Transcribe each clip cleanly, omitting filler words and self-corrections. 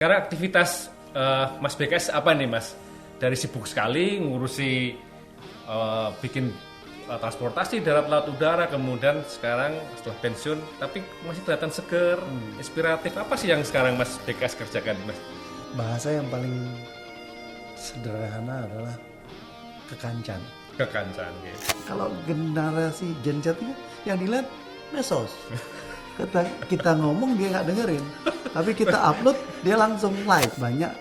Karena aktivitas Mas BKS apa nih Mas? Dari sibuk sekali ngurusi bikin transportasi darat laut udara, kemudian sekarang setelah pensiun, tapi masih kelihatan seger, inspiratif. Apa sih yang sekarang Mas BKS kerjakan Mas? Bahasa yang paling sederhana adalah kekancan. Kekancan gitu. Kalau generasi Gen Z itu yang dilihat medsos. Kita ngomong dia nggak dengerin, tapi kita upload dia langsung like. Banyak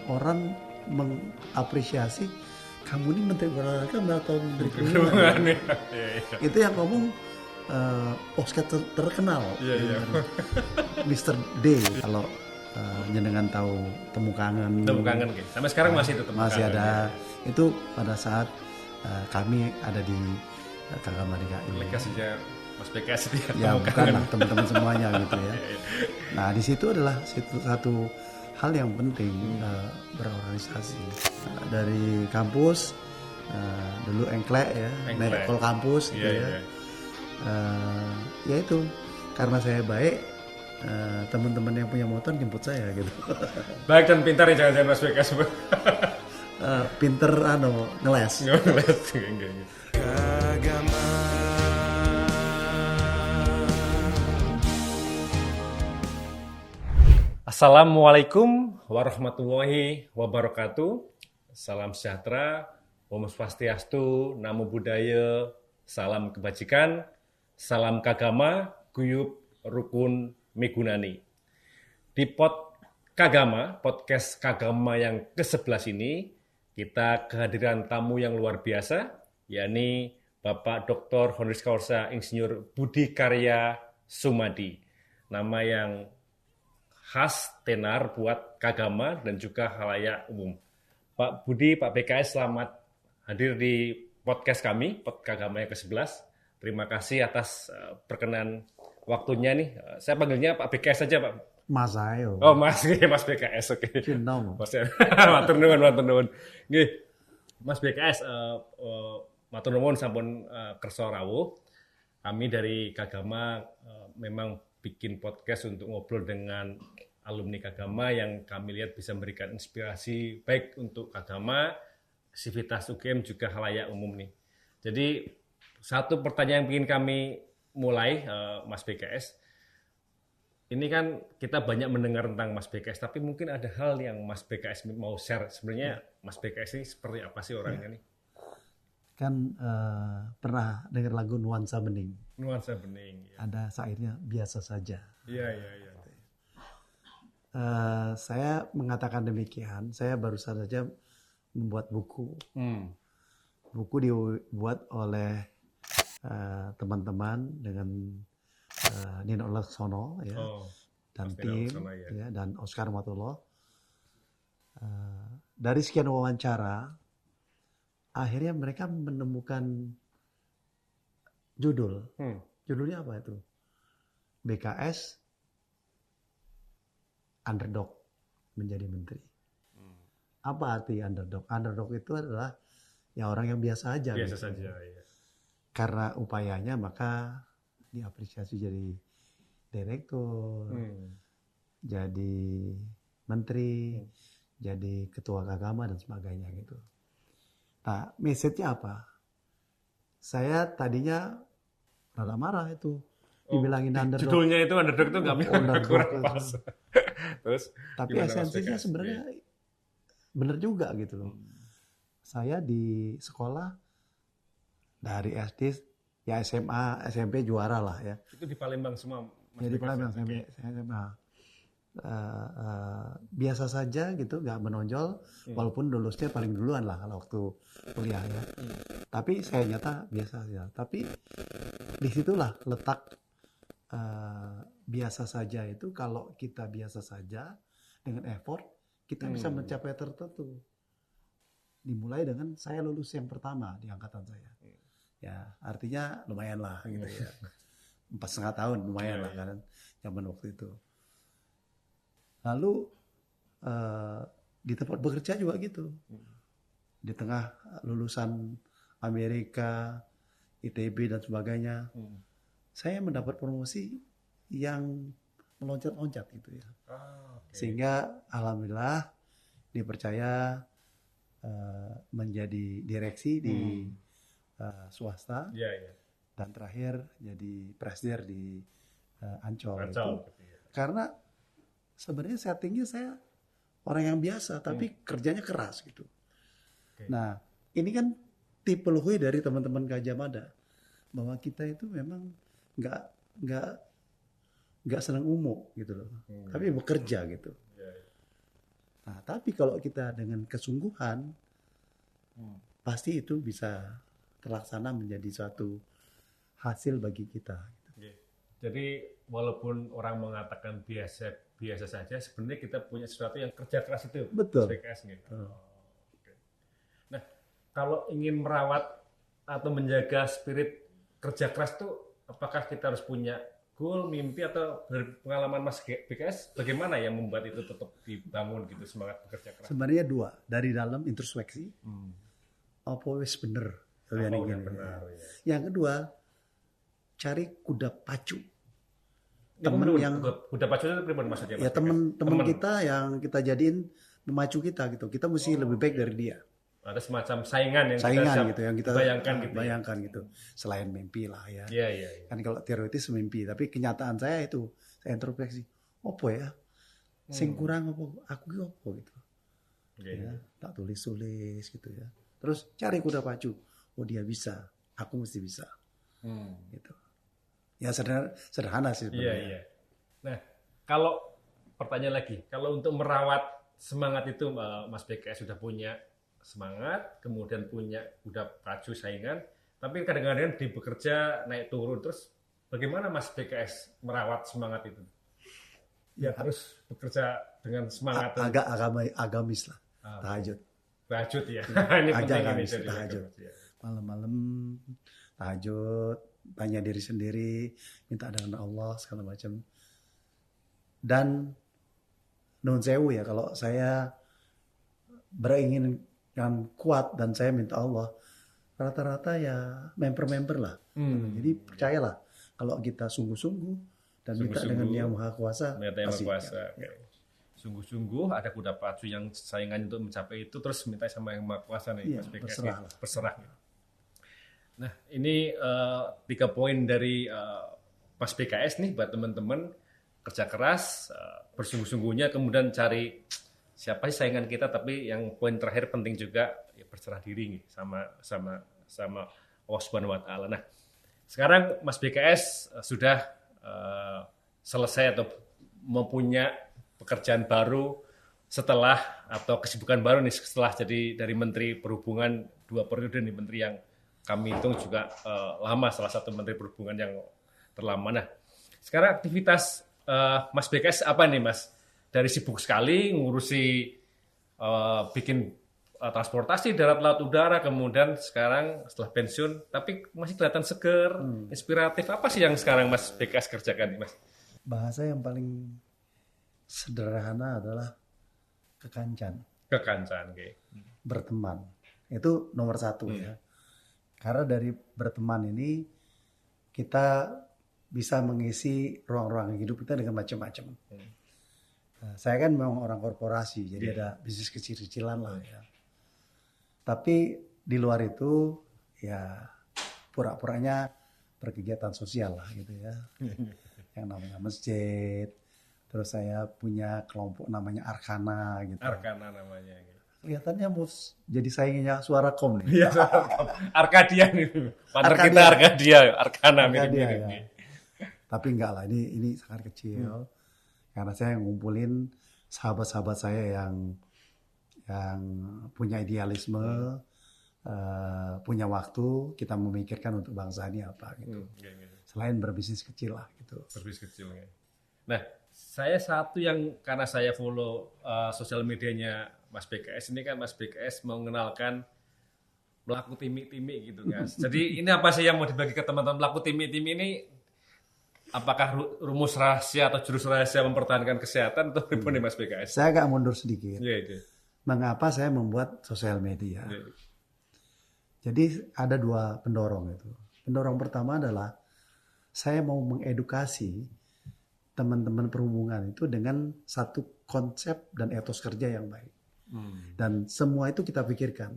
orang mengapresiasi kamu ini menteri olahraga atau menteri perhubungan. Iya, iya. Itu yang ngomong Oscar terkenal, Iya. Mr. D. Kalau jenengan tahu temu kangen. Temu kangen gitu. Sampai sekarang masih itu temu Masih kangen. ada. Itu pada saat kami ada di Kagama DKI. Legasinya Mas BKS itu ya, Ya temu bukan kangen. lah teman-teman semuanya gitu ya. Nah di situ adalah satu hal yang penting berorganisasi. Dari kampus dulu engklek ya, Engklek. call kampus gitu Iya, ya. iya. Ya itu karena saya baik, teman-teman yang punya motor jemput saya gitu. Baik dan pintar ya jangan-jangan Mas BKS. Pinter ngeles. Ngeles, enggak. Assalamualaikum warahmatullahi wabarakatuh. Salam sejahtera, Om Swastiastu, Namo Buddhaya, salam kebajikan, salam kagama, guyub rukun migunani. Di podcast Kagama yang ke-11 ini, kita kehadiran tamu yang luar biasa, yakni Bapak Dr. Honoris Causa Insinyur Budi Karya Sumadi. Nama yang khas tenar buat Kagama dan juga halayak umum. Pak Budi, Pak BKS, selamat hadir di podcast kami, Kagama yang ke-11. Terima kasih atas perkenan waktunya nih. Saya panggilnya Pak BKS saja, Pak. Mas ayo. Oh, Mas BKS, oke. Cino. Mas, matur nuwun. Nggih, Mas BKS, matur nuwun sampun kersa rawuh. Kami dari Kagama memang bikin podcast untuk ngobrol dengan alumni Kagama yang kami lihat bisa memberikan inspirasi baik untuk Kagama, Sivitas UGM juga halayak umum nih. Jadi satu pertanyaan yang ingin kami mulai, Mas BKS. Ini kan kita banyak mendengar tentang Mas BKS, tapi mungkin ada hal yang Mas BKS mau share. Sebenarnya Mas BKS ini seperti apa sih orangnya nih? Kan pernah dengar lagu Nuansa Bening. Nuansa bening. Ya. Ada syairnya biasa saja. Iya. Saya mengatakan demikian. Saya baru saja membuat buku. Buku dibuat oleh teman-teman dengan Nino Laksono ya, dan tim ya, dan Oscar Matullo. Dari sekian wawancara, akhirnya mereka menemukan judul. Judulnya apa itu? BKS Underdog menjadi menteri. Apa arti underdog? Underdog itu adalah ya orang yang biasa aja. Biasa gitu. saja. Ya. Karena upayanya maka diapresiasi jadi direktur, jadi menteri, jadi ketua agama dan sebagainya gitu. Nah, message-nya apa? Saya tadinya rada marah itu. Dibilangin underdog. Judulnya itu underdog itu nggak kurang pas. Terus, tapi esensinya sebenarnya benar juga gitu loh. Saya di sekolah dari SD, ya SMA, SMP juara lah ya. Itu di Palembang semua. Ya di Palembang SMP. Biasa saja gitu, nggak menonjol, walaupun lulusnya paling duluan lah kalau waktu kuliah ya. Tapi saya nyata biasa saja. Tapi disitulah letak biasa saja itu. Kalau kita biasa saja dengan effort, kita bisa mencapai tertentu. Dimulai dengan saya lulus yang pertama di angkatan saya. Ya artinya lumayan lah gitu ya. 4,5 tahun lumayan lah kan zaman waktu itu. Lalu di tempat bekerja juga gitu. Di tengah lulusan Amerika, ITB dan sebagainya, saya mendapat promosi yang meloncat-loncat gitu ya. Oke. Sehingga alhamdulillah dipercaya menjadi direksi di swasta Iya, iya. dan terakhir jadi presdir di Ancol. Ancol, Itu. gitu ya. Karena sebenarnya settingnya saya orang yang biasa tapi kerjanya keras gitu. Oke. Nah, ini kan tipe luhui dari teman-teman Gajah Mada bahwa kita itu memang nggak nggak nggak senang umum gitu loh, tapi bekerja gitu. Iya, iya. Nah, tapi kalau kita dengan kesungguhan, pasti itu bisa terlaksana menjadi suatu hasil bagi kita. Oke. Jadi walaupun orang mengatakan biasa saja, sebenarnya kita punya sesuatu yang kerja keras itu. Betul. PKS gitu. Oke. Nah, kalau ingin merawat atau menjaga spirit kerja keras tuh, apakah kita harus punya goal, mimpi, atau dari pengalaman Mas BKS, bagaimana yang membuat itu tetap dibangun gitu semangat bekerja keras? Sebenarnya dua, dari dalam introspeksi, apa wis bener. Apa Yang udah ini. benar, ya. Yang kedua, cari kuda pacu. Teman Teman yang udah pacu itu gimana maksudnya? ya Mas BKS? teman kita yang kita jadiin memacu kita gitu. Kita mesti lebih baik dari dia. Ada semacam saingan yang kita Saingan siap gitu yang kita bayangkan gitu. Ya? bayangkan gitu. Selain mimpi lah ya. Iya, iya, iya. Kan kalau teoritis mimpi, tapi kenyataan saya itu saya introspeksi. Opo ya? Sing kurang apa? Aku ki opo gitu. Oke. Ya, tak tulis-tulis gitu ya. Terus cari kuda pacu. Oh dia bisa, aku mesti bisa. Gitu. Ya sederhana sih Iya, sebenarnya. iya. Nah, kalau pertanyaan lagi, kalau untuk merawat semangat itu Mas BKS sudah punya semangat, kemudian udah pacu saingan, tapi kadang-kadang di bekerja naik turun, terus bagaimana Mas BKS merawat semangat itu? Ya terus bekerja dengan semangat dan Agak agamis lah. Tahajud. tahajud ya. Ini Agak penting ini agamis, jadi tahajud. ya. Malam-malam tahajud, tanya diri sendiri, minta dengan Allah segala macam. Dan non sewu ya, kalau saya beringin yang kuat dan saya minta Allah, rata-rata ya member-member lah. Jadi percayalah kalau kita sungguh-sungguh dan minta dengan Yang Maha Kuasa, Minta Yang Maha pasti. Kuasa. Oke. Sungguh-sungguh ada kuda pacu yang saingan untuk mencapai itu, terus minta sama Yang Maha Kuasa nih Iya, Mas BKS. berserah lah. Berserah. Nah, ini 3 poin dari Mas BKS nih buat teman-teman, kerja keras, bersungguh-sungguhnya, kemudian cari siapa sih saingan kita, tapi yang poin terakhir penting juga ya berserah diri nih sama Allah Subhanahu wa taala. Nah, sekarang Mas BKS sudah selesai atau mempunyai pekerjaan baru setelah atau kesibukan baru nih setelah jadi dari Menteri Perhubungan 2 periode nih, menteri yang kami hitung juga lama, salah satu Menteri Perhubungan yang terlama. Nah, sekarang aktivitas Mas BKS apa nih Mas? Dari sibuk sekali ngurusi bikin transportasi darat, laut, udara, kemudian sekarang setelah pensiun, tapi masih kelihatan seger, inspiratif. Apa sih yang sekarang Mas BKS kerjakan nih Mas? Bahasa yang paling sederhana adalah kekancan, Kekancan, oke. berteman. Itu nomor 1 ya. Karena dari berteman ini kita bisa mengisi ruang-ruang hidup kita dengan macam-macam. Nah, saya kan memang orang korporasi, jadi ada bisnis kecil-kecilan lah ya. Tapi di luar itu ya pura-puranya berkegiatan sosial lah gitu ya. Yang namanya masjid. Terus saya punya kelompok namanya Arkana gitu. Arkana namanya. Kelihatannya mau jadi saingannya Suara.com nih. Iya, Arkadia nih. Partner kita Arkadia, Arkana mirip-mirip. Ya. Tapi enggak lah, ini sangat kecil. Karena saya ngumpulin sahabat-sahabat saya yang punya idealisme, punya waktu, kita memikirkan untuk bangsa ini apa gitu. Selain berbisnis kecil lah gitu. Berbisnis kecil. Nah, saya satu yang karena saya follow sosial medianya Mas BKS ini kan, Mas BKS mau mengenalkan melaku timi-timi gitu guys. Jadi ini apa sih yang mau dibagi ke teman-teman melaku timi-timi ini? Apakah rumus rahasia atau jurus rahasia mempertahankan kesehatan atau gimana Mas BKS? Saya agak mundur sedikit. Iya. Mengapa saya membuat sosial media? Jadi ada 2 pendorong itu. Pendorong pertama adalah saya mau mengedukasi teman-teman perhubungan itu dengan satu konsep dan etos kerja yang baik. Dan semua itu kita pikirkan.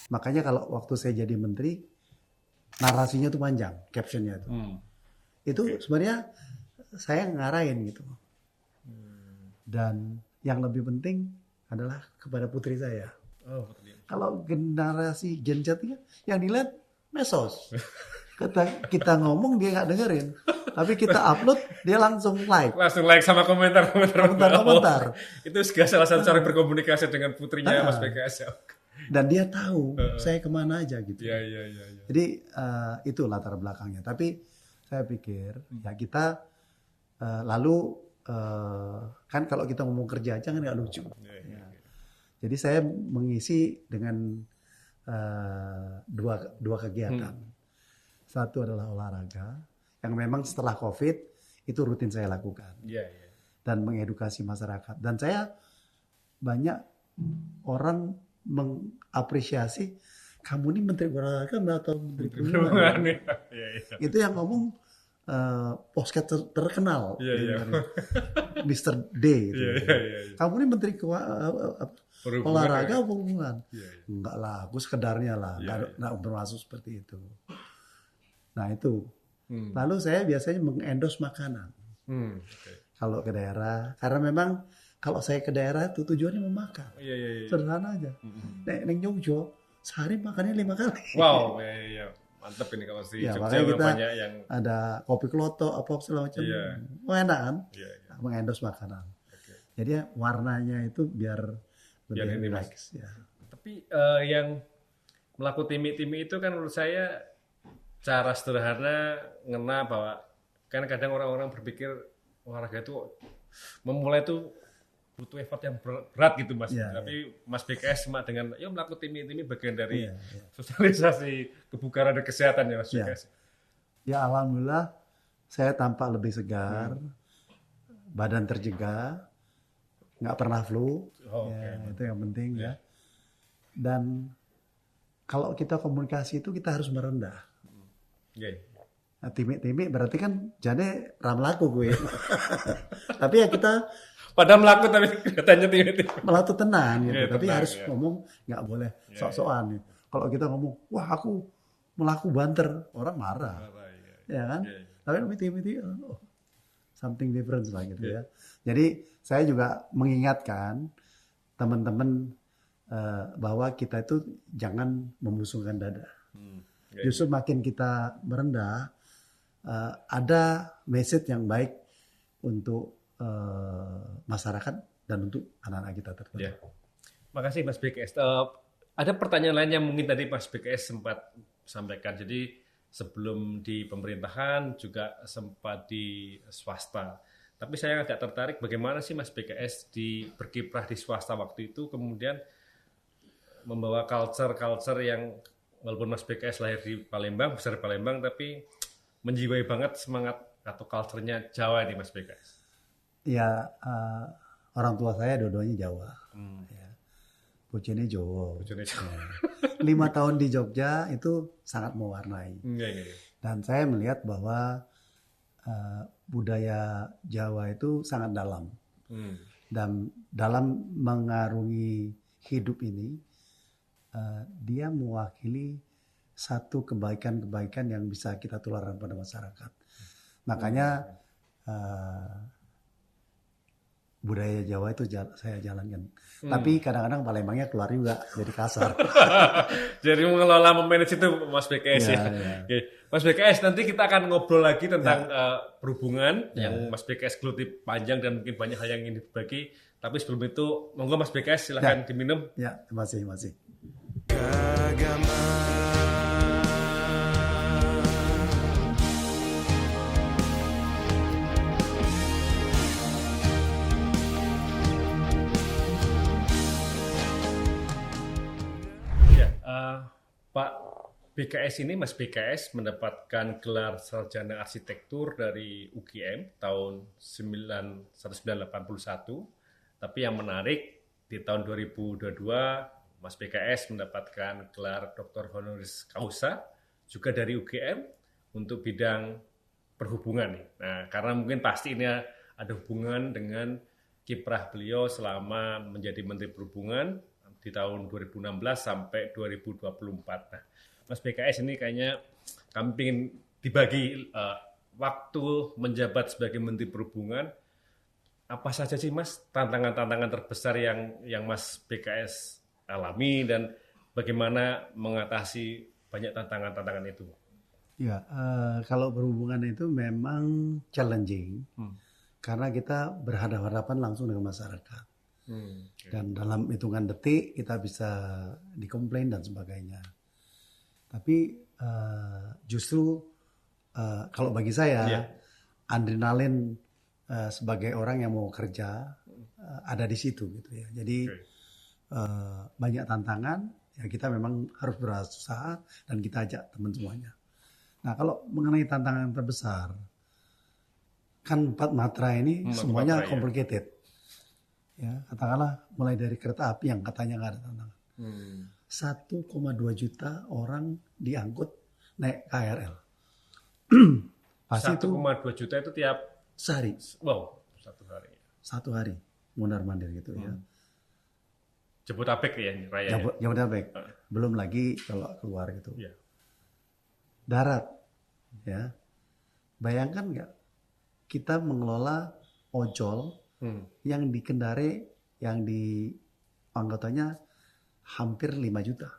Makanya kalau waktu saya jadi menteri, narasinya tuh panjang, captionnya tuh. Itu sebenarnya saya ngarahin gitu. Dan yang lebih penting adalah kepada putri saya. Kalau generasi Gen Z ini yang dilihat medsos. Kita ngomong dia nggak dengerin. Tapi kita upload dia langsung like. Langsung like sama komentar. Itu juga salah satu cara berkomunikasi dengan putrinya Mas BKS ya. Dan dia tahu saya kemana aja gitu. Iya. Jadi itu latar belakangnya. Tapi saya pikir ya kita lalu kan kalau kita ngomong kerja aja kan nggak lucu. Ya. Jadi saya mengisi dengan dua kegiatan. Satu adalah olahraga yang memang setelah COVID itu rutin saya lakukan. Dan mengedukasi masyarakat. Dan saya banyak orang mengapresiasi kamu ini menteri olahraga atau menteri perhubungan. Itu yang ngomong podcast terkenal, Mr. D. Kamu ini menteri olahraga atau perhubungan? Enggak lah, aku sekedarnya lah, nggak bermaksud seperti itu. Nah itu. Lalu saya biasanya mengendorse makanan. Kalau ke daerah, karena memang kalau saya ke daerah itu tujuannya memakan. Sederhana aja. Neng Jogja sehari makannya 5 kali. Wow, mantep ini kalau di Jogja kita banyak yang ada kopi kloto apa segala macam. Enak kan? Mengendorse makanan. Jadi warnanya itu biar lebih relax. Tapi yang melakukan timi itu kan menurut saya cara sederhana ngena bahwa kan kadang orang-orang berpikir olahraga itu memulai itu butuh effort yang berat gitu Mas. Tapi Mas BKS cuma dengan melakukan timi bagian dari sosialisasi kebugaran dan kesehatan ya Mas BKS. Ya alhamdulillah saya tampak lebih segar, badan terjaga, nggak pernah flu. Itu yang penting ya. Dan kalau kita komunikasi itu kita harus merendah. Nah, timi berarti kan jadi ramlaku gue. Tapi ya kita padahal melaku tapi katanya timi. Melaku tenang gitu. Tapi harus ngomong nggak boleh sok-sokan. Kalau kita ngomong, wah aku melaku banter, orang marah. Ya kan? Tapi timi something different lah gitu ya. Jadi saya juga mengingatkan teman-teman bahwa kita itu jangan membusungkan dada. Justru makin kita merendah, ada message yang baik untuk masyarakat dan untuk anak-anak kita tertentu. Makasih Mas BKS. Ada pertanyaan lain yang mungkin tadi Mas BKS sempat sampaikan. Jadi sebelum di pemerintahan juga sempat di swasta. Tapi saya agak tertarik bagaimana sih Mas BKS berkiprah di swasta waktu itu, kemudian membawa culture yang walaupun Mas BKS lahir di Palembang, besar di Palembang, tapi menjiwai banget semangat atau culture-nya Jawa ini Mas BKS. Ya, orang tua saya dua-duanya Jawa. Bojone Jawa. 5 tahun di Jogja itu sangat mewarnai. Dan saya melihat bahwa budaya Jawa itu sangat dalam. Dan dalam mengarungi hidup ini, dia mewakili satu kebaikan-kebaikan yang bisa kita tularkan pada masyarakat. Makanya budaya Jawa itu saya jalankan. Tapi kadang-kadang Palembangnya keluar juga jadi kasar. Jadi mengelola memanage itu Mas BKS ya. Oke. Mas BKS, nanti kita akan ngobrol lagi tentang perhubungan yang Mas BKS geluti panjang dan mungkin banyak hal yang ingin dibagi. Tapi sebelum itu, monggo Mas BKS silahkan diminum. Ya, masih. Agama. Pak BKS ini, Mas BKS mendapatkan gelar sarjana arsitektur dari UGM tahun 1981. Tapi yang menarik di tahun 2022 Mas BKS mendapatkan gelar Dr. Honoris Causa juga dari UGM untuk bidang perhubungan. Nah, karena mungkin pasti ini ada hubungan dengan kiprah beliau selama menjadi Menteri Perhubungan di tahun 2016 sampai 2024. Nah, Mas BKS ini kayaknya kami ingin dibagi waktu menjabat sebagai Menteri Perhubungan. Apa saja sih Mas tantangan-tantangan terbesar yang Mas BKS alami dan bagaimana mengatasi banyak tantangan-tantangan itu? Ya, kalau berhubungan itu memang challenging karena kita berhadapan-hadapan langsung dengan masyarakat. Okay. Dan dalam hitungan detik kita bisa dikomplain dan sebagainya. Tapi justru kalau bagi saya adrenalin sebagai orang yang mau kerja ada di situ gitu ya. Jadi banyak tantangan ya, kita memang harus berusaha dan kita ajak teman semuanya. Nah, kalau mengenai tantangan terbesar kan 4 matra ini semuanya complicated. Ya, katakanlah mulai dari kereta api yang katanya nggak ada tantangan. 1,2 juta orang diangkut naik KRL. Pasti 1,2 juta itu tiap sehari. Wow, satu hari. Mondar-mandir gitu ya. Jabodetabek ya raya. Jabodetabek. Belum lagi kalau keluar gitu. Ya. Darat, ya. Bayangkan nggak kita mengelola ojol yang dikendari yang di anggotanya hampir 5 juta.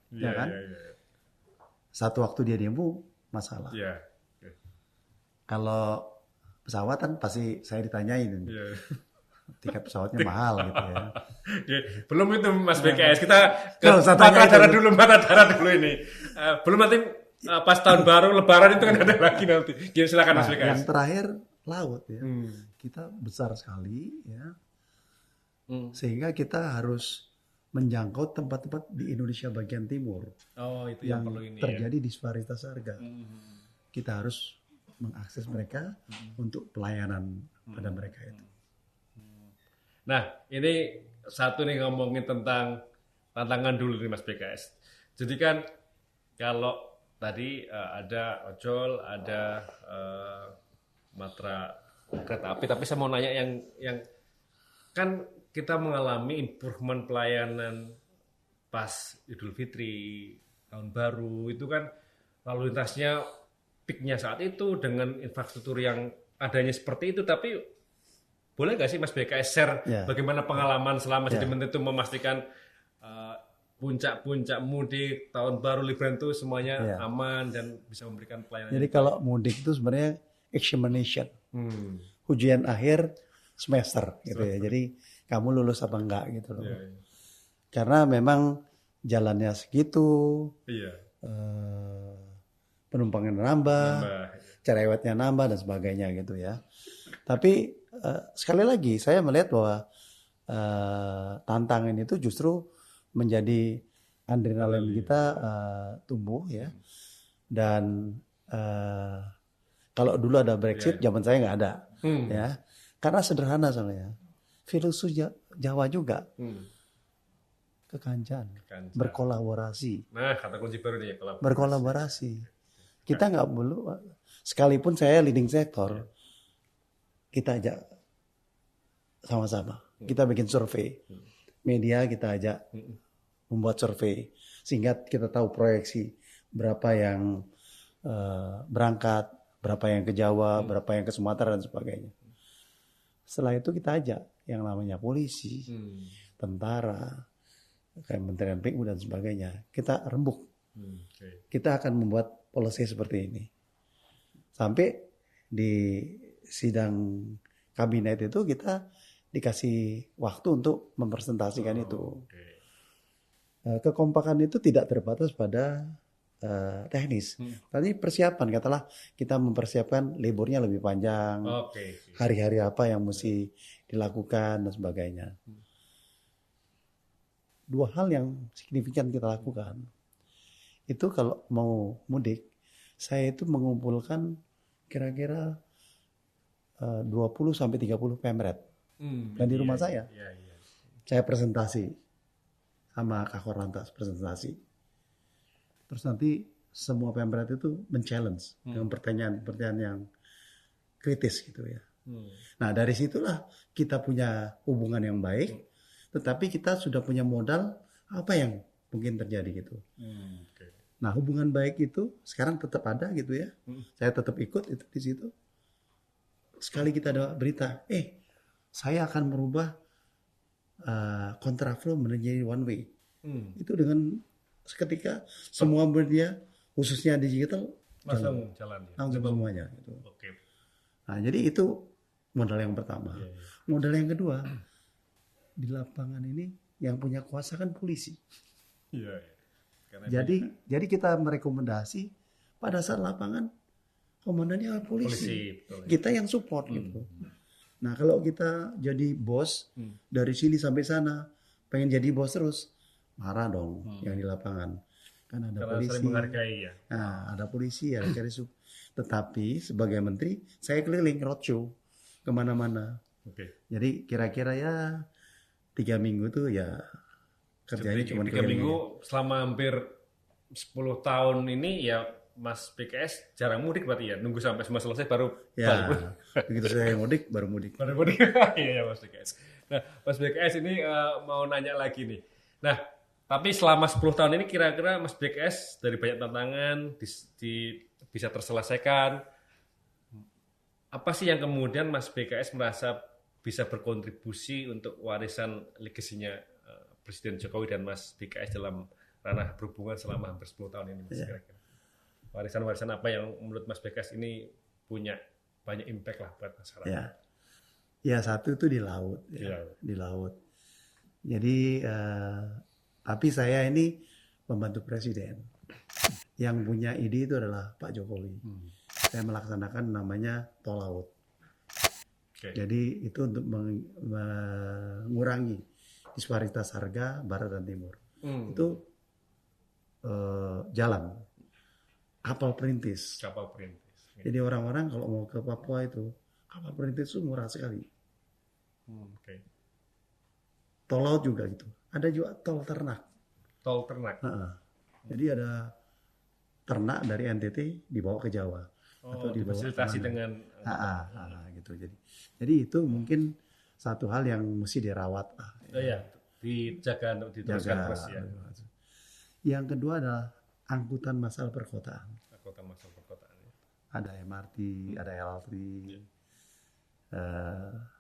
Ya kan? Satu waktu dia demo masalah. Kalau pesawat kan pasti saya ditanyain. Tiket pesawatnya mahal gitu ya. Belum itu Mas BKS, kita ke mata darat dulu ini. Belum nanti pas tahun baru Lebaran itu kan ada lagi nanti. Silakan Mas BKS. Yang terakhir laut ya. Kita besar sekali ya. Sehingga kita harus menjangkau tempat-tempat di Indonesia bagian timur. Oh, itu yang perlu ini terjadi disparitas harga. Kita harus mengakses mereka untuk pelayanan pada mereka itu. Nah, ini satu nih ngomongin tentang tantangan dulu nih Mas BKS. Jadi kan kalau tadi ada ojol, ada matra kereta api, tapi saya mau nanya yang kan kita mengalami improvement pelayanan pas Idul Fitri, Tahun Baru, itu kan lalu lintasnya peaknya saat itu dengan infrastruktur yang adanya seperti itu, tapi boleh nggak sih Mas BKS share bagaimana pengalaman selama jadi menteri itu memastikan puncak-puncak mudik, Tahun Baru, Lebaran itu semuanya aman dan bisa memberikan pelayanan. Jadi kalau mudik itu sebenarnya examination, ujian akhir semester gitu ya. Jadi kamu lulus apa enggak gitu loh. Karena memang jalannya segitu, penumpangnya nambah, cerewetnya nambah dan sebagainya gitu ya. Tapi sekali lagi saya melihat bahwa tantangan itu justru menjadi adrenalin kita tumbuh ya. Dan kalau dulu ada Brexit, zaman saya nggak ada ya. Karena sederhana soalnya. Filosofi Jawa juga. Kekancan. Berkolaborasi. Nah, kata kunci baru nih, berkolaborasi. Kita nggak perlu, sekalipun saya leading sektor, kita ajak sama-sama. Kita bikin survei. Media kita ajak membuat survei. Sehingga kita tahu proyeksi berapa yang berangkat, berapa yang ke Jawa, berapa yang ke Sumatera dan sebagainya. Setelah itu kita ajak yang namanya polisi, tentara, Kementerian PU dan sebagainya. Kita rembuk. Kita akan membuat policy seperti ini. Sampai di sidang kabinet itu kita dikasih waktu untuk mempresentasikan itu. Kekompakan itu tidak terbatas pada teknis. Tadi persiapan, katalah kita mempersiapkan liburnya lebih panjang, hari-hari apa yang mesti dilakukan dan sebagainya. Dua hal yang signifikan kita lakukan. Itu kalau mau mudik, saya itu mengumpulkan kira-kira 20 sampai 30 pemret. Dan di rumah saya presentasi sama Kakor Lantas, presentasi. Terus nanti semua pemret itu men-challenge dengan pertanyaan yang kritis gitu ya. Nah dari situlah kita punya hubungan yang baik, tetapi kita sudah punya modal apa yang mungkin terjadi gitu. Okay. Nah hubungan baik itu sekarang tetap ada gitu ya. Saya tetap ikut itu di situ. Sekali kita ada berita, saya akan merubah kontraflow menjadi one way. Itu dengan seketika semua media khususnya digital langsung jalan. Langsung semuanya. Gitu. Okay. Nah jadi itu modal yang pertama. Modal yang kedua, di lapangan ini yang punya kuasa kan polisi. Jadi kita merekomendasi pada saat lapangan komandannya polisi. Kita yang support gitu. Nah kalau kita jadi bos dari sini sampai sana, pengen jadi bos terus, marah dong yang di lapangan. Kan ada karena polisi. Saling menghargai ya. Nah ada polisi, ada karisub. Tetapi sebagai menteri, saya keliling roadshow kemana-mana. Jadi kira-kira ya 3 minggu tuh ya kerjanya cuma 3 minggu selama hampir 10 tahun ini ya Mas BKS jarang mudik berarti ya, nunggu sampai semua selesai baru balik. Begitu saya mudik baru mudik. Iya Mas BKS. Nah Mas BKS ini mau nanya lagi nih. Nah tapi selama 10 tahun ini kira-kira Mas BKS dari banyak tantangan bisa terselesaikan. Apa sih yang kemudian Mas BKS merasa bisa berkontribusi untuk warisan legasinya Presiden Jokowi dan Mas BKS dalam ranah berhubungan selama hampir 10 tahun ini Mas kira-kira? Warisan-warisan apa yang menurut Mas BKS ini punya banyak impact lah buat masyarakat? Ya satu itu di laut. Di laut. Jadi tapi saya ini pembantu presiden. Yang punya ide itu adalah Pak Jokowi. Saya melaksanakan namanya tol laut. Jadi itu untuk mengurangi disparitas harga barat dan timur. Itu jalan kapal perintis. Jadi orang-orang kalau mau ke Papua itu kapal perintis itu murah sekali. Tol laut juga gitu. Ada juga tol ternak. Jadi ada ternak dari NTT dibawa ke Jawa atau dibawa difasilitasi dengan gitu. Jadi itu mungkin satu hal yang mesti dirawat. Dijaga untuk diteruskan terus ya. Yang kedua adalah angkutan massal perkotaan. Ada MRT, ada LRT,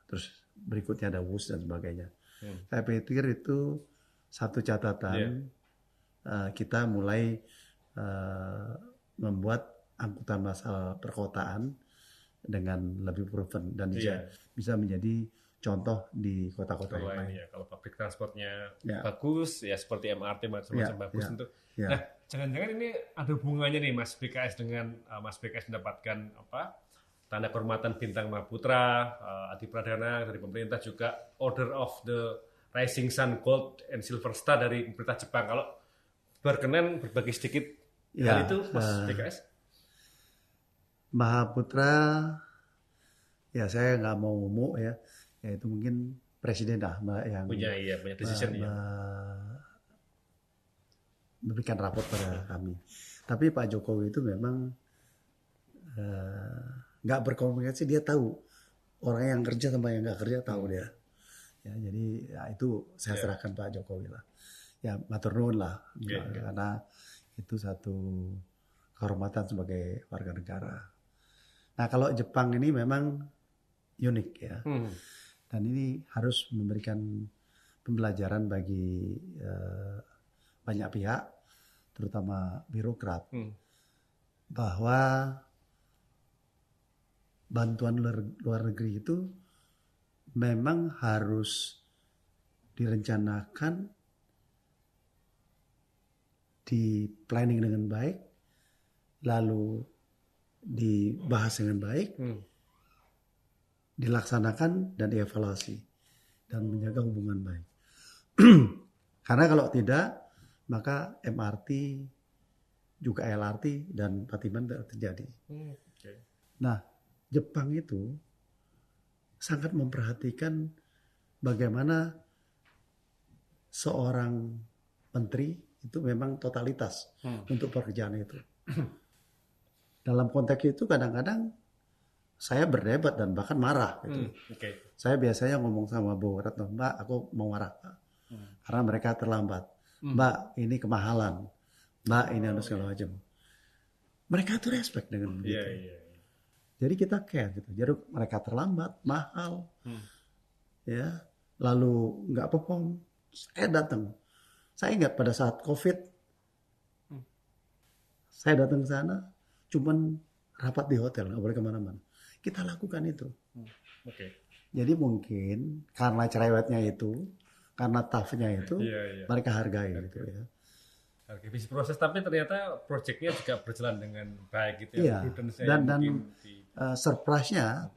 terus berikutnya ada WUS dan sebagainya. Saya pikir itu satu catatan kita mulai membuat angkutan massal perkotaan dengan lebih proven dan bisa menjadi contoh di kota-kota yang lain. Ya, kalau public transportnya bagus, ya seperti MRT macam-macam bagus untuk. Nah, jangan-jangan ini ada hubungannya nih Mas BKS dengan Mas BKS mendapatkan tanda kehormatan Bintang Mahaputra, Adi Pradana dari pemerintah, juga Order of the Rising Sun Gold and Silver Star dari pemerintah Jepang. Kalau berkenan berbagi sedikit hal itu Mas BKS? Mahaputra, ya saya nggak mau ngomong ya itu mungkin presiden lah yang punya decision memberikan raport pada kami. Tapi Pak Jokowi itu memang nggak berkomunikasi, dia tahu orang yang kerja sama yang nggak kerja tahu dia. Ya, jadi itu saya serahkan Pak Jokowi lah. Ya matur nuwun lah, karena itu satu kehormatan sebagai warga negara. Nah kalau Jepang ini memang unik ya. Dan ini harus memberikan pembelajaran bagi banyak pihak, terutama birokrat, bahwa bantuan luar negeri itu memang harus direncanakan, di planning dengan baik, lalu dibahas dengan baik, dilaksanakan dan dievaluasi dan menjaga hubungan baik. Karena kalau tidak, maka MRT juga LRT dan Patiman terjadi. Nah, Jepang itu sangat memperhatikan bagaimana seorang menteri itu memang totalitas untuk pekerjaan itu. Dalam konteks itu kadang-kadang saya berdebat dan bahkan marah gitu. Oke. Saya biasanya ngomong sama Bu Retno, Mbak, aku mau marah Pak. Karena mereka terlambat. Mbak, ini kemahalan. Mbak, ini harus segala macam. Mereka tuh respect dengan begitu. Iya. Jadi kita care gitu. Jadi mereka terlambat, mahal, ya, lalu nggak perform. Saya datang. Saya ingat pada saat COVID, saya datang ke sana, cuman rapat di hotel, nggak boleh kemana-mana. Kita lakukan itu. Oke. Jadi mungkin karena cerewetnya itu, karena toughnya itu, mereka hargai gitu ya. Oke, visi proses, tapi ternyata proyeknya juga berjalan dengan baik gitu Iya. ya. Dan surprise-nya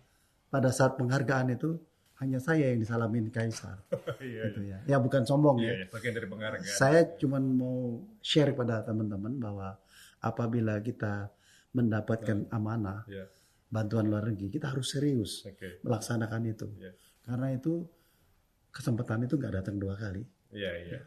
pada saat penghargaan itu hanya saya yang disalamin Kaisar. Gitu ya. Ya bukan sombong ya. Bagian dari penghargaan. Saya cuma mau share pada teman-teman bahwa apabila kita mendapatkan amanah, bantuan luar negeri, kita harus serius melaksanakan itu. Karena itu kesempatan itu nggak datang 2 kali. Iya.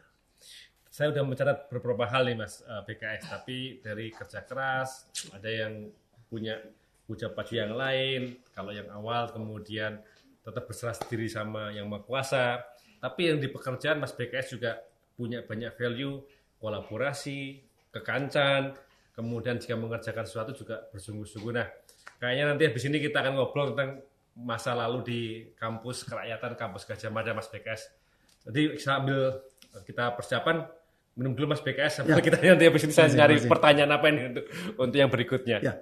Saya udah mencatat beberapa hal nih Mas BKS, tapi dari kerja keras, ada yang punya puja baju yang lain, kalau yang awal kemudian tetap berserah diri sama yang maha kuasa, tapi yang di pekerjaan Mas BKS juga punya banyak value, kolaborasi, kekancan, kemudian jika mengerjakan sesuatu juga bersungguh-sungguh. Nah, kayaknya nanti habis ini kita akan ngobrol tentang masa lalu di kampus kerakyatan, kampus Gajah Mada Mas BKS. Jadi sambil kita persiapan, minum dulu Mas BKS sampai kita nanti habis ini saya cari pertanyaan apa ini untuk yang berikutnya. Ya.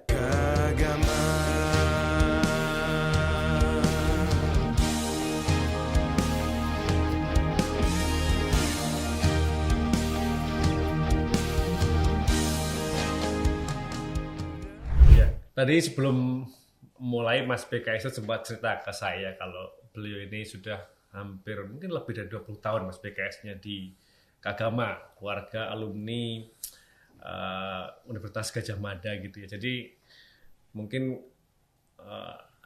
Tadi sebelum mulai Mas BKS sempat cerita ke saya kalau beliau ini sudah hampir mungkin lebih dari 20 tahun Mas BKS-nya di Kagama, keluarga alumni Universitas Gajah Mada gitu ya. Jadi mungkin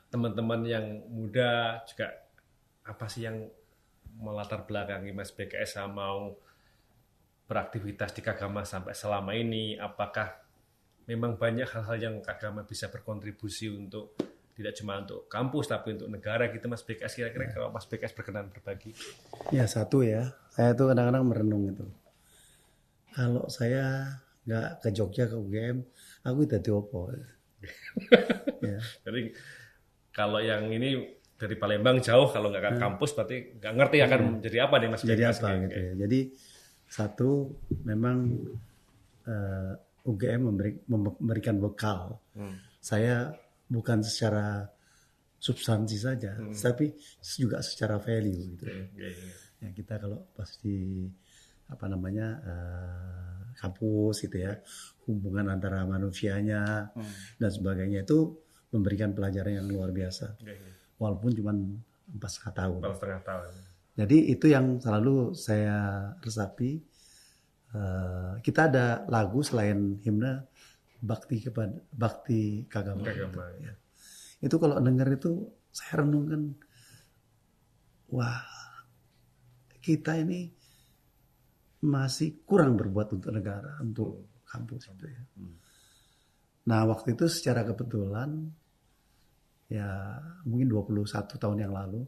teman-teman yang muda juga apa sih yang melatar belakangi Mas BKS mau beraktivitas di Kagama sampai selama ini? Apakah memang banyak hal-hal yang Kagama bisa berkontribusi untuk tidak cuma untuk kampus tapi untuk negara gitu Mas BKS, kira-kira kalau Mas BKS berkenan berbagi? Ya satu ya, saya tuh kadang-kadang merenung itu. Kalau saya nggak ke Jogja ke UGM, aku jadi opo. Ya. Jadi kalau yang ini dari Palembang jauh, kalau nggak ke kampus berarti nggak ngerti akan menjadi apa nih Mas BKS. Jadi apa gitu ya. Jadi satu memang UGM memberikan bekal. Saya bukan secara substansi saja, tapi juga secara value gitu. Ya kita kalau pas di kampus gitu ya, hubungan antara manusianya dan sebagainya itu memberikan pelajaran yang luar biasa. Walaupun cuma 4,5 tahun. 4,5 tahun. Jadi itu yang selalu saya resapi. Kita ada lagu selain himne Bakti Kagama. Gitu, ya. Itu kalau dengar itu saya renungkan, wah kita ini masih kurang berbuat untuk negara, untuk kampus itu ya. Nah waktu itu secara kebetulan ya mungkin 21 tahun yang lalu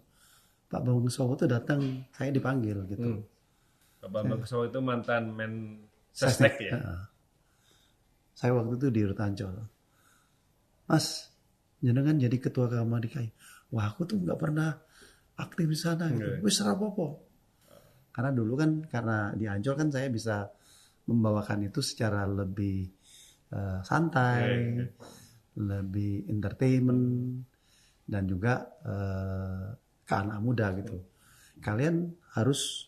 Pak Bambang Susowo itu datang, saya dipanggil gitu. Pak Bambang Susowo itu mantan Sesnek ya? Saya waktu itu di Rutancol. Mas, jenengan jadi ketua Kagama DKI. Wah, aku tuh nggak pernah aktif di sana gitu. Wis rapopo. Karena dulu kan karena di Ancol kan saya bisa membawakan itu secara lebih santai, lebih entertainment dan juga ke anak muda gitu. Kalian harus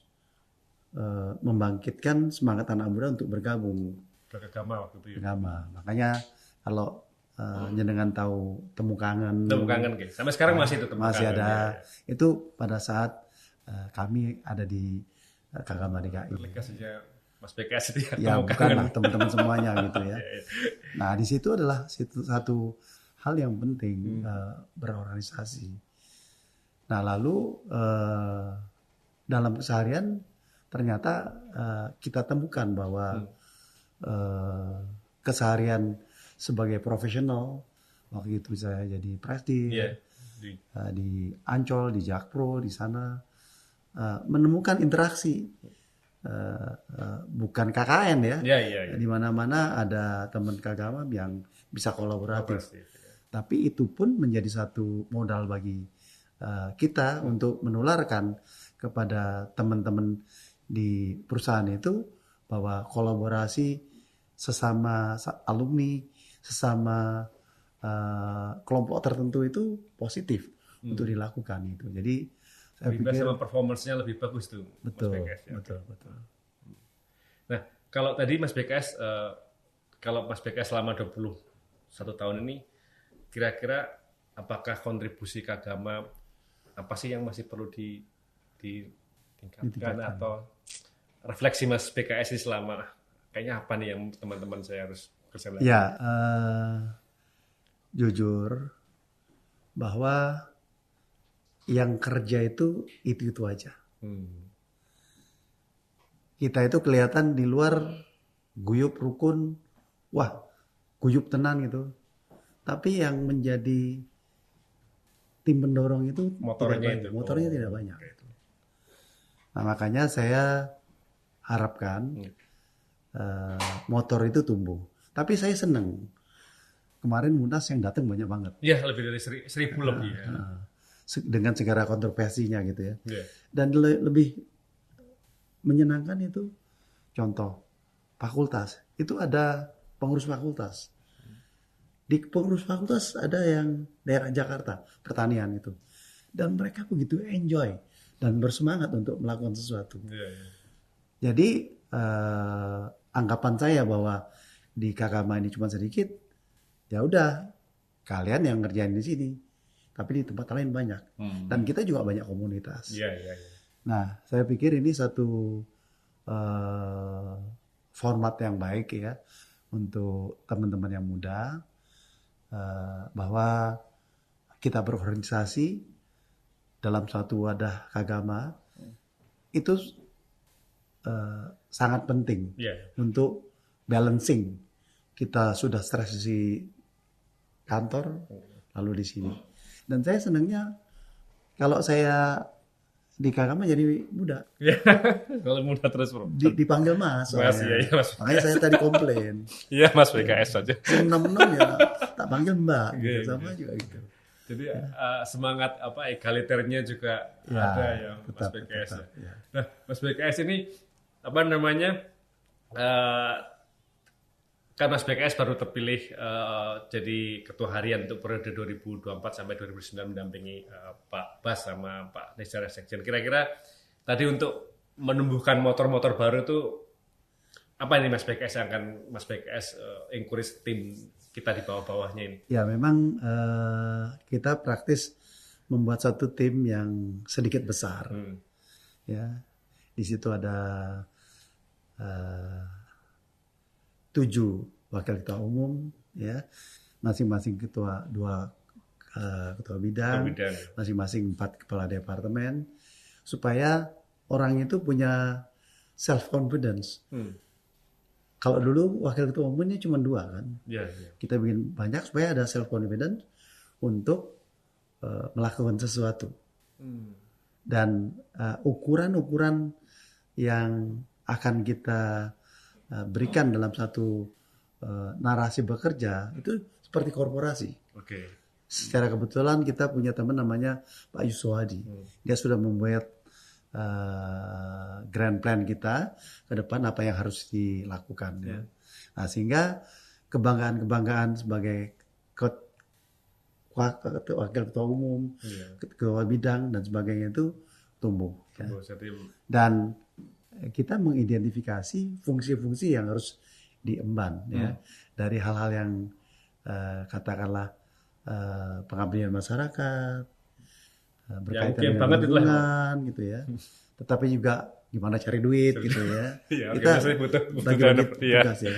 membangkitkan semangat anak muda untuk bergabung. Beragama waktu itu ya. Agama. Makanya kalau jenengan tahu Temu Kangen. Temu Kangen guys. Sampai sekarang masih itu Temu masih Kangen. Ada. Ya. Itu pada saat kami ada di Kagama DKI. Legasinya Mas BKS itu ya. Ya bukan lah teman-teman semuanya gitu ya. Nah di situ adalah satu hal yang penting berorganisasi. Nah lalu dalam keseharian ternyata kita temukan bahwa keseharian sebagai profesional Waktu itu saya jadi presdir Iya. di Ancol, di Jakpro, di sana menemukan interaksi. Bukan KKN ya, Iya, iya, iya. di mana-mana ada teman kagama yang bisa kolaboratif. Kolaborasi. Tapi itu pun menjadi satu modal bagi kita untuk menularkan kepada teman-teman di perusahaan itu bahwa kolaborasi sesama alumni, sesama kelompok tertentu itu positif untuk dilakukan itu. Jadi saya Lebih pikir sama performance-nya lebih bagus tuh, betul, Mas BKS. Ya. betul. Nah, kalau tadi Mas BKS, kalau Mas BKS selama 21 tahun ini, kira-kira apakah kontribusi ke agama apa sih yang masih perlu ditingkatkan atau refleksi Mas BKS ini selama kayaknya apa nih yang teman-teman saya harus kerja lagi? Ya, jujur bahwa yang kerja itu aja. Kita itu kelihatan di luar guyup rukun, wah guyup tenan gitu. Tapi yang menjadi tim pendorong itu motornya tidak banyak. Nah makanya saya harapkan motor itu tumbuh. Tapi saya senang. Kemarin Munas yang datang banyak banget. Iya, lebih dari 1.000 lebih ya. Dengan segala kontroversinya gitu ya. Yeah. Dan lebih menyenangkan itu contoh fakultas. Itu ada pengurus fakultas. Di pengurus fakultas ada yang daerah Jakarta, pertanian itu. Dan mereka begitu enjoy dan bersemangat untuk melakukan sesuatu. Yeah, yeah. Jadi anggapan saya bahwa di Kakama ini cuma sedikit, ya udah kalian yang ngerjain di sini, tapi di tempat lain banyak. Dan kita juga banyak komunitas. Yeah, yeah, yeah. Nah, saya pikir ini satu format yang baik ya untuk teman-teman yang muda, bahwa kita berorganisasi dalam suatu wadah agama itu sangat penting untuk balancing. Kita sudah stres di kantor, lalu di sini. Dan saya senangnya kalau saya di Kakama jadi muda. Kalau muda terus bro. Dipanggil Mas. Mas, iya, Mas. Makanya saya tadi komplain. Iya Mas BKS saja. Senam-senam ya tak panggil Mbak. Gitu, sama juga gitu. Jadi semangat egaliternya juga ada yang Mas BKS. Ya. Nah Mas BKS ini apa namanya? Kan Mas BKS baru terpilih jadi ketua harian untuk periode 2024 sampai 2029 mendampingi Pak Bas sama Pak Nesjar Sekjen. Kira-kira tadi untuk menumbuhkan motor-motor baru itu apa ini Mas BKS yang akan Mas BKS encourage tim kita di bawah-bawahnya ini? Ya memang kita praktis membuat satu tim yang sedikit besar. Ya, di situ ada 7 wakil ketua umum, ya, masing-masing ketua bidang, masing-masing 4 kepala departemen, supaya orang itu punya self confidence. Kalau dulu wakil ketua umumnya cuma 2 kan, kita bikin banyak supaya ada self confidence untuk melakukan sesuatu. Dan ukuran-ukuran yang akan kita berikan dalam satu narasi bekerja itu seperti korporasi. Secara kebetulan kita punya teman namanya Pak Yuswadi. Dia sudah membuat grand plan kita ke depan apa yang harus dilakukan. Ya. Nah, sehingga kebanggaan-kebanggaan sebagai wakil ketua umum, ketua bidang dan sebagainya itu tumbuh. Ya. Dan kita mengidentifikasi fungsi-fungsi yang harus diemban ya dari hal-hal yang katakanlah pengabdian masyarakat berkaitan dengan lingkungan gitu ya, tetapi juga gimana cari duit gitu ya. Kita bagi-bagi tugas ya.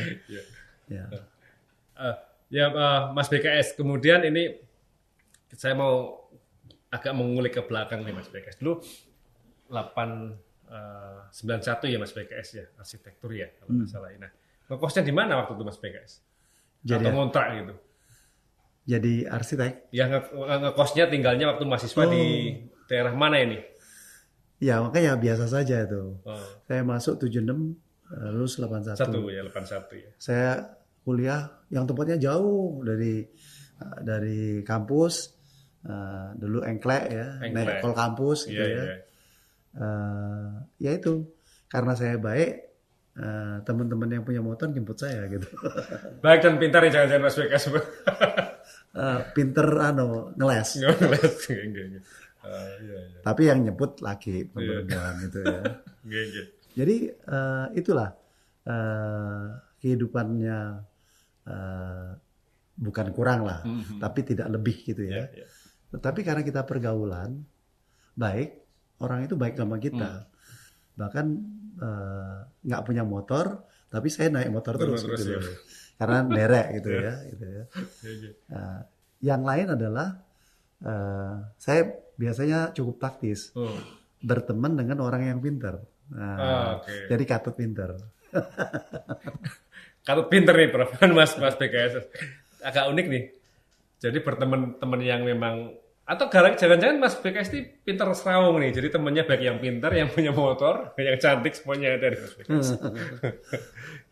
Mas BKS. Kemudian ini saya mau agak mengulik ke belakang nih Mas BKS. Dulu 91 ya Mas BKS ya, arsitektur ya kalau nggak salah. Nah, ngekosnya di mana waktu itu Mas BKS? Atau ngontrak gitu? jadi arsitek. Ya ngekosnya tinggalnya waktu mahasiswa di daerah mana ini? Ya makanya biasa saja itu. Oh, Saya masuk 76, lulus 81. 81 ya. Saya kuliah yang tempatnya jauh dari kampus. Dulu engklek ya, naik kol kampus gitu ya. Ya itu karena saya baik, teman-teman yang punya motor jemput saya gitu. Baik dan pintar ya jangan-jangan Mas BKS. Pinter ngeles. Ngeles. Tapi yang nyebut laki perempuan itu ya. Jadi itulah kehidupannya bukan kurang lah, tapi tidak lebih gitu ya. Tetapi karena kita pergaulan baik, orang itu baik sama kita. Bahkan nggak punya motor, tapi saya naik motor terus gitu. Ya. Karena derek gitu ya. Gitu ya. Yang lain adalah saya biasanya cukup taktis, berteman dengan orang yang pintar. Jadi katut pintar. Katut pintar nih Prof. Mas BKS. Agak unik nih. Jadi berteman-teman yang memang atau jangan-jangan Mas BKS ini pintar serawung nih. Jadi temannya baik yang pintar, yang punya motor, yang cantik semuanya ada di Mas BKS.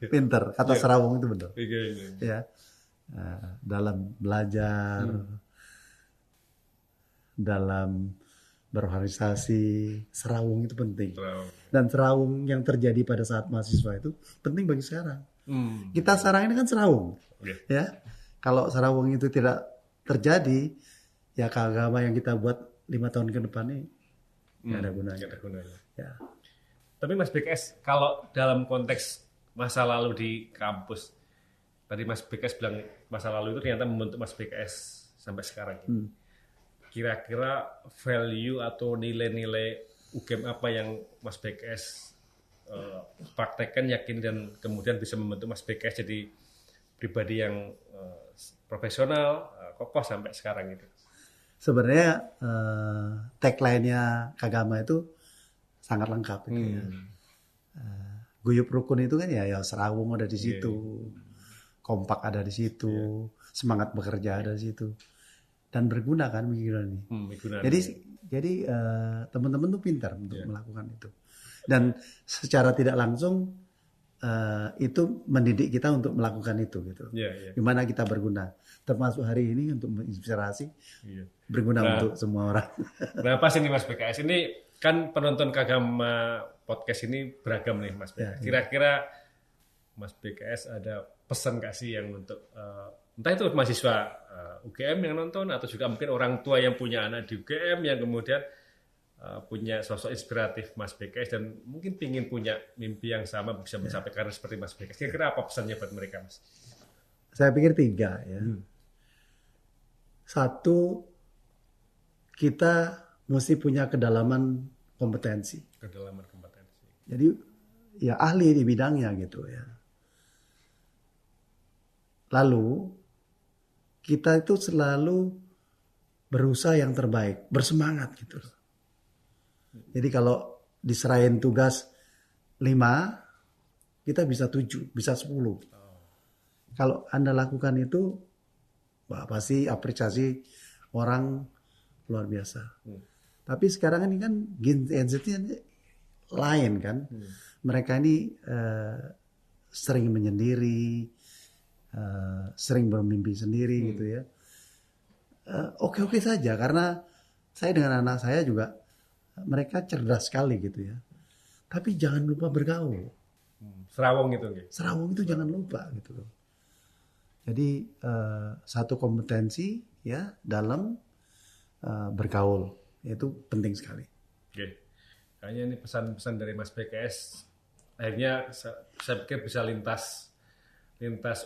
Pintar, kata serawung itu benar. Ya. Dalam belajar, dalam berorganisasi, serawung itu penting. Dan serawung yang terjadi pada saat mahasiswa itu penting bagi sekarang. Kita sekarang ini kan serawung. Ya. Kalau serawung itu tidak terjadi, ya keagama yang kita buat 5 tahun ke depan ini nggak ada gunanya. Ya. Tapi Mas BKS, kalau dalam konteks masa lalu di kampus, tadi Mas BKS bilang masa lalu itu ternyata membentuk Mas BKS sampai sekarang. Kira-kira value atau nilai-nilai UGM apa yang Mas BKS praktekkan, yakin dan kemudian bisa membentuk Mas BKS jadi pribadi yang profesional, kokoh sampai sekarang itu? Sebenarnya tagline-nya Kagama itu sangat lengkap gitu ya. Guyup rukun itu kan ya serawung ada di situ, kompak ada di situ, semangat bekerja ada di situ, dan berguna kan pikiran ini. Jadi teman-teman tuh pintar untuk melakukan itu, dan secara tidak langsung itu mendidik kita untuk melakukan itu gitu. Gimana kita berguna, termasuk hari ini untuk menginspirasi, berguna untuk semua orang. Nah pas ini Mas BKS ini kan penonton Kagama podcast ini beragam nih Mas BKS. Kira-kira Mas BKS ada pesan kasih yang untuk entah itu mahasiswa UGM yang nonton atau juga mungkin orang tua yang punya anak di UGM yang kemudian punya sosok inspiratif Mas BKS dan mungkin ingin punya mimpi yang sama bisa mencapai karir seperti Mas BKS. Kira-kira apa pesannya buat mereka Mas? Saya pikir 3 ya. 1, kita mesti punya kedalaman kompetensi. Jadi ya ahli di bidangnya gitu ya. Lalu kita itu selalu berusaha yang terbaik, bersemangat gitu. Jadi kalau diserahin tugas 5, kita bisa 7, bisa 10. Kalau Anda lakukan itu, pasti apresiasi orang luar biasa. Tapi sekarang ini kan Gen Z-nya lain kan. Mereka ini sering menyendiri, sering bermimpi sendiri gitu ya. Oke-oke saja, karena saya dengan anak saya juga, mereka cerdas sekali gitu ya. Tapi jangan lupa bergaul. Serawung itu. Serawung itu jangan lupa gitu loh. Jadi satu kompetensi ya dalam bergaul itu penting sekali. Oke. Kayaknya ini pesan-pesan dari Mas BKS. Akhirnya saya pikir bisa lintas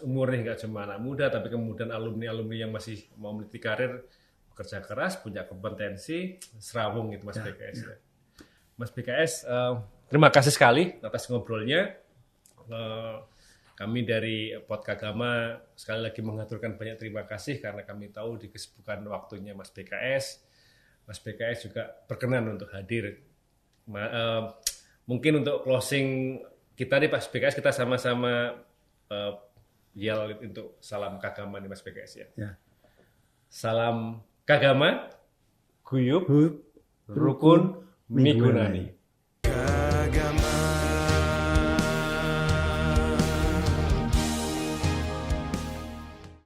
umur nih, nggak cuma anak muda, tapi kemudian alumni yang masih mau meniti karir, bekerja keras, punya kompetensi, serawung gitu Mas BKS. Ya. Mas BKS, terima kasih sekali atas ngobrolnya. Kami dari Pod Kagama sekali lagi mengaturkan banyak terima kasih karena kami tahu di kesibukan waktunya Mas BKS. Mas BKS juga berkenan untuk hadir. Mungkin untuk closing kita nih Mas BKS, kita sama-sama yel untuk salam Kagama nih Mas BKS ya. Salam Kagama, Guyup, Hub, Rukun, Migunani. Migunani.